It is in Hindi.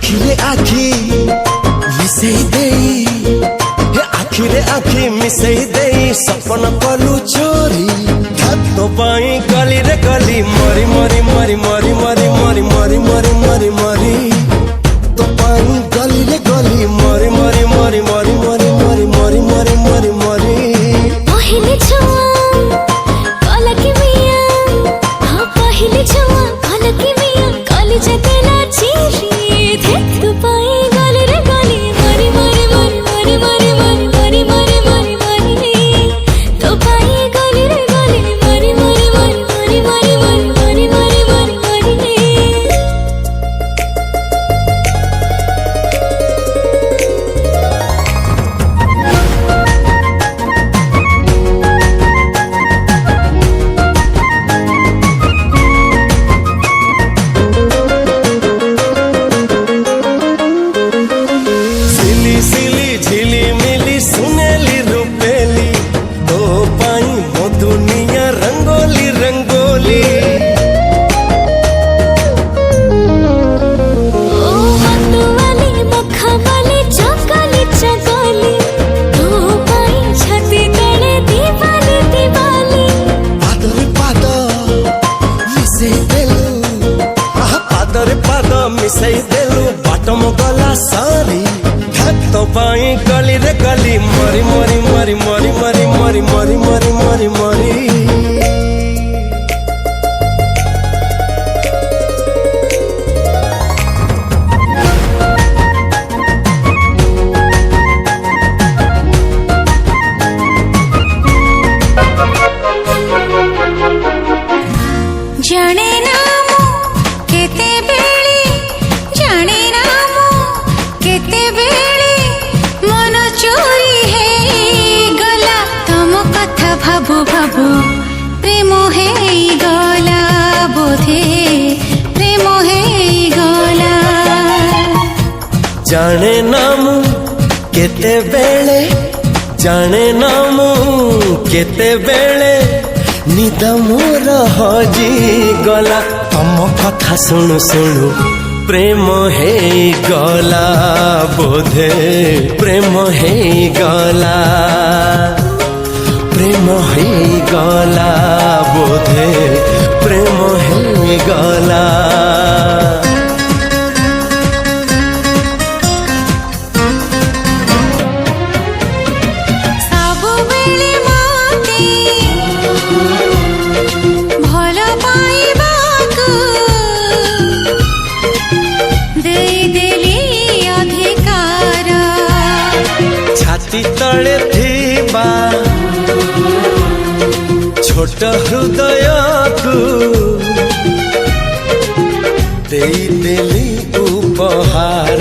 आखिरे आखि मिसेई देई आखिरे आखि मिसेई देई सपन कलु चोरी तो पाई गली रे गली मरी मरी मरी मरी मरी मरी मरी मरी मरी मरी तो पाई गली रे गली मरी मरी मरी मरी मरी मरी मरी मरी मरी मरी पहिले छुआ कलकी मिया हाँ पहिले छुआ कलकी मिया कली जतेला चीरी थे तू पाई गली रे गली मरी मरी मरी मरी मरी मरी मरी मरी मरी मरी तो पाई गली रे गली मरी मरी मरी मरी मरी मरी मरी मरी मरी सिली सिली झिली मिली सुनेली रुपेली तो पाई मो दुनिया रंगोली रंगोली ओ मत्तू वाली मक्खा वाली चौकाली चौकाली तो पाई छाती तले दीवाली दीवाली पादरे पाद मिसेई देलु पादरे पाद मिसेई देलु बाटम गला सारी तो पाई गली रे गली मरी मरी मरी मरी मरी मरी मरी मरी मरी मरी जाने नाम केते बेली जाने नाम केते बेली मन चोरी है गला तम कथा भाबु भाबु प्रेम है गला बोधे प्रेम है गला जाने नामु केते बेले जाने नामु केते बेले निद मोर हजी गला तम कथा शुणु शुणु प्रेम है गला बोधे प्रेम है गला प्रेम है गला बोधे प्रेम है गला ସବୁବେଳେ ମୋତେ ଭଲ ପାଇବାକୁ ଦେଇଦେଲି ଅଧିକାର छाती तले थिबा छोट हृदय को देई देली उपहार